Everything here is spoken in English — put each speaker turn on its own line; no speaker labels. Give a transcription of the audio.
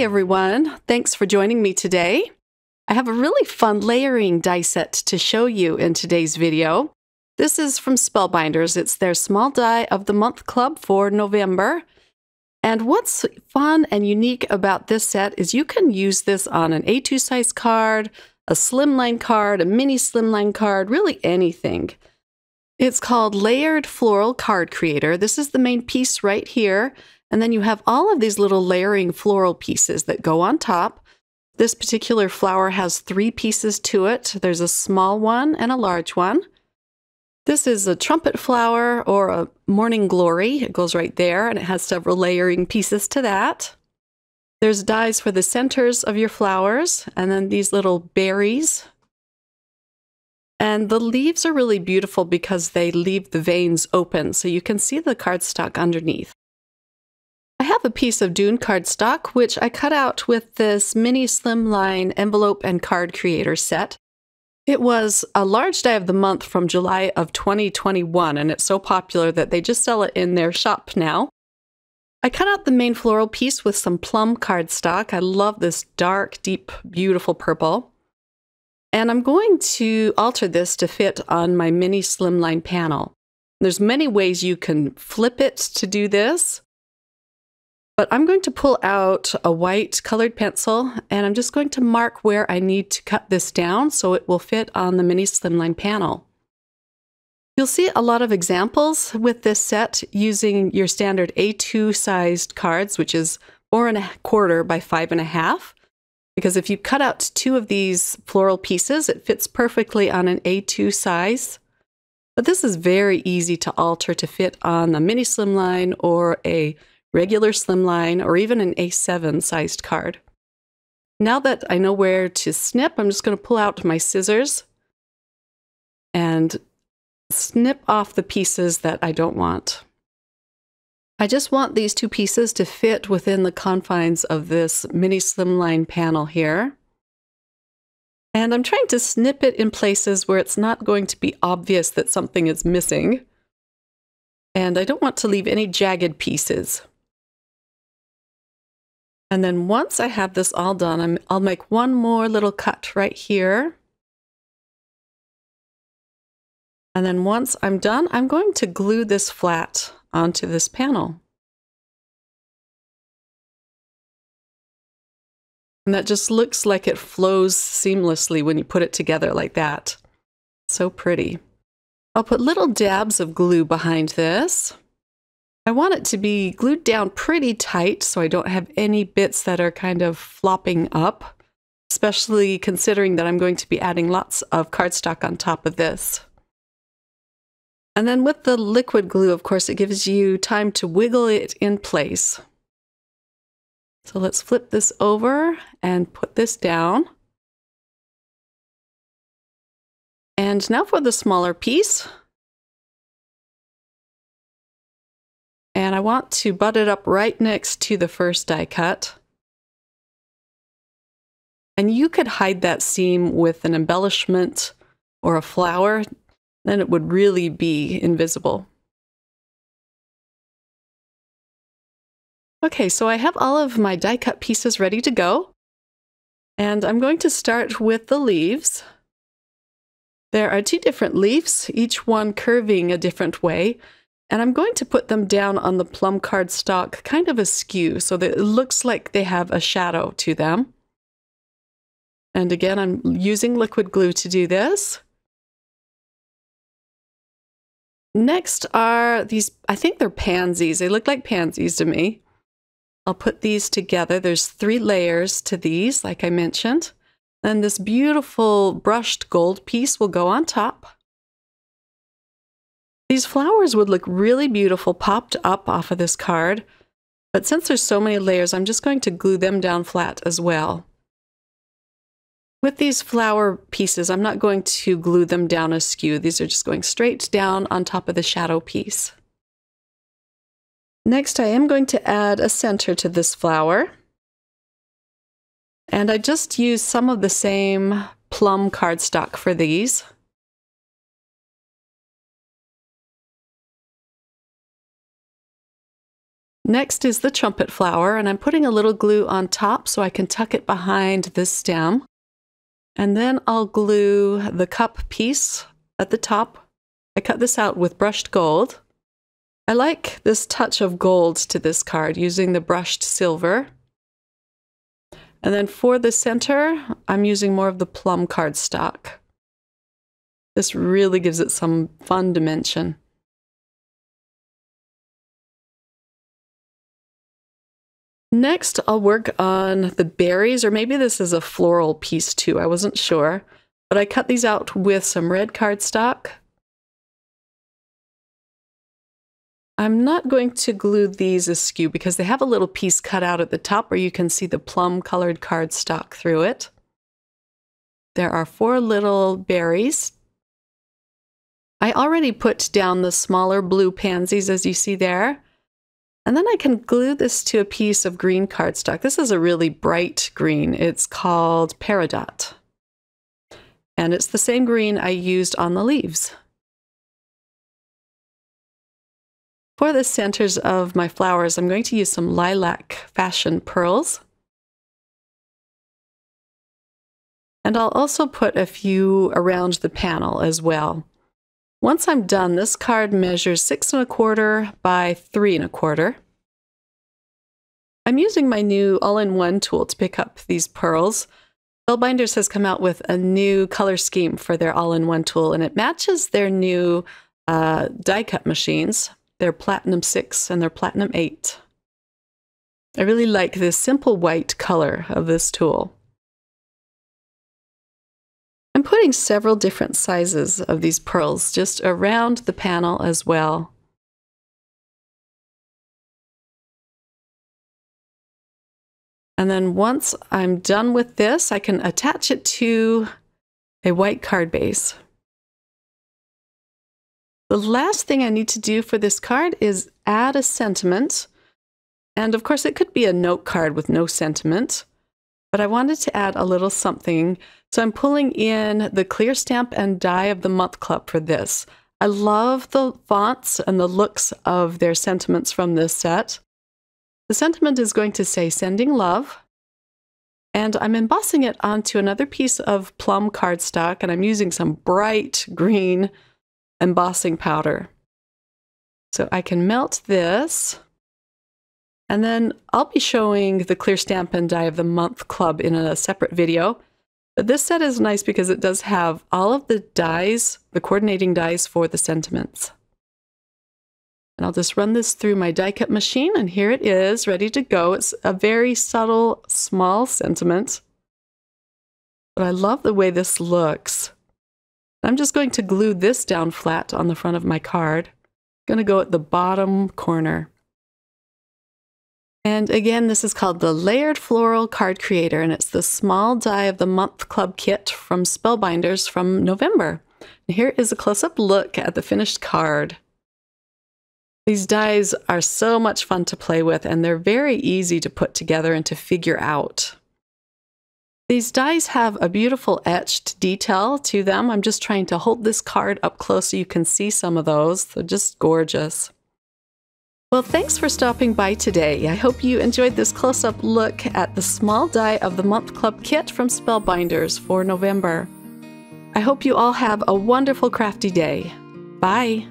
everyone. Thanks for joining me today. I have a really fun layering die set to show you in today's video. This is from Spellbinders. It's their Small Die of the Month Club for November. And what's fun and unique about this set is you can use this on an A2 size card, a slimline card, a mini slimline card, really anything. It's called Layered Floral Card Creator. This is the main piece right here. And then you have all of these little layering floral pieces that go on top. This particular flower has 3 pieces to it. There's a small one and a large one. This is a trumpet flower or a morning glory. It goes right there, and it has several layering pieces to that. There's dies for the centers of your flowers, and then these little berries. And the leaves are really beautiful because they leave the veins open, so you can see the cardstock underneath. I have a piece of Dune cardstock, which I cut out with this mini slimline envelope and card creator set. It was a large die of the month from July of 2021, and it's so popular that they just sell it in their shop now. I cut out the main floral piece with some plum cardstock. I love this dark, deep, beautiful purple. And I'm going to alter this to fit on my mini slimline panel. There's many ways you can flip it to do this. But I'm going to pull out a white colored pencil, and I'm just going to mark where I need to cut this down so it will fit on the mini slimline panel. You'll see a lot of examples with this set using your standard A2 sized cards, which is 4 1/4 by 5 1/2. Because if you cut out 2 of these floral pieces, it fits perfectly on an A2 size. But this is very easy to alter to fit on a mini slimline or a regular slimline, or even an A7 sized card. Now that I know where to snip, I'm just going to pull out my scissors and snip off the pieces that I don't want. I just want these 2 pieces to fit within the confines of this mini slimline panel here. And I'm trying to snip it in places where it's not going to be obvious that something is missing. And I don't want to leave any jagged pieces. And then once I have this all done, I'll make one more little cut right here. And then once I'm done, I'm going to glue this flat onto this panel. And that just looks like it flows seamlessly when you put it together like that. So pretty. I'll put little dabs of glue behind this. I want it to be glued down pretty tight so I don't have any bits that are kind of flopping up, especially considering that I'm going to be adding lots of cardstock on top of this. And then with the liquid glue, of course, it gives you time to wiggle it in place. So let's flip this over and put this down. And now for the smaller piece. And I want to butt it up right next to the first die cut. And you could hide that seam with an embellishment or a flower, then it would really be invisible. Okay, so I have all of my die cut pieces ready to go. And I'm going to start with the leaves. There are 2 different leaves, each one curving a different way. And I'm going to put them down on the plum cardstock kind of askew so that it looks like they have a shadow to them. And again, I'm using liquid glue to do this. Next are these, I think they're pansies. They look like pansies to me. I'll put these together. There's 3 layers to these, like I mentioned. And this beautiful brushed gold piece will go on top. These flowers would look really beautiful popped up off of this card, but since there's so many layers, I'm just going to glue them down flat as well. With these flower pieces, I'm not going to glue them down askew. These are just going straight down on top of the shadow piece. Next, I am going to add a center to this flower. And I just used some of the same plum cardstock for these. Next is the trumpet flower, and I'm putting a little glue on top so I can tuck it behind this stem. And then I'll glue the cup piece at the top. I cut this out with brushed gold. I like this touch of gold to this card using the brushed silver. And then for the center, I'm using more of the plum cardstock. This really gives it some fun dimension. Next, I'll work on the berries, or maybe this is a floral piece too, I wasn't sure. But I cut these out with some red cardstock. I'm not going to glue these askew because they have a little piece cut out at the top where you can see the plum colored cardstock through it. There are 4 little berries. I already put down the smaller blue pansies as you see there. And then I can glue this to a piece of green cardstock. This is a really bright green. It's called Peridot. And it's the same green I used on the leaves. For the centers of my flowers, I'm going to use some lilac fashion pearls. And I'll also put a few around the panel as well. Once I'm done, this card measures 6 1/4 by 3 1/4. I'm using my new all-in-one tool to pick up these pearls. Spellbinders has come out with a new color scheme for their all-in-one tool, and it matches their new die cut machines. They're Platinum 6 and they're Platinum 8. I really like this simple white color of this tool. I'm putting several different sizes of these pearls just around the panel as well. And then once I'm done with this, I can attach it to a white card base. The last thing I need to do for this card is add a sentiment. And of course, it could be a note card with no sentiment, but I wanted to add a little something. So I'm pulling in the Clear Stamp and Die of the Month Club for this. I love the fonts and the looks of their sentiments from this set. The sentiment is going to say Sending Love. And I'm embossing it onto another piece of plum cardstock, and I'm using some bright green embossing powder. So I can melt this. And then I'll be showing the Clear Stamp and Die of the Month Club in a separate video. But this set is nice because it does have all of the dies, the coordinating dies for the sentiments. And I'll just run this through my die cut machine, and here it is, ready to go. It's a very subtle, small sentiment. But I love the way this looks. I'm just going to glue this down flat on the front of my card. I'm going to go at the bottom corner. And again, this is called the Layered Floral Card Creator, and it's the Small Die of the Month Club kit from Spellbinders from November. And here is a close-up look at the finished card. These dies are so much fun to play with, and they're very easy to put together and to figure out. These dies have a beautiful etched detail to them. I'm just trying to hold this card up close so you can see some of those. They're just gorgeous. Well, thanks for stopping by today. I hope you enjoyed this close-up look at the Small Die of the Month Club kit from Spellbinders for November. I hope you all have a wonderful crafty day. Bye!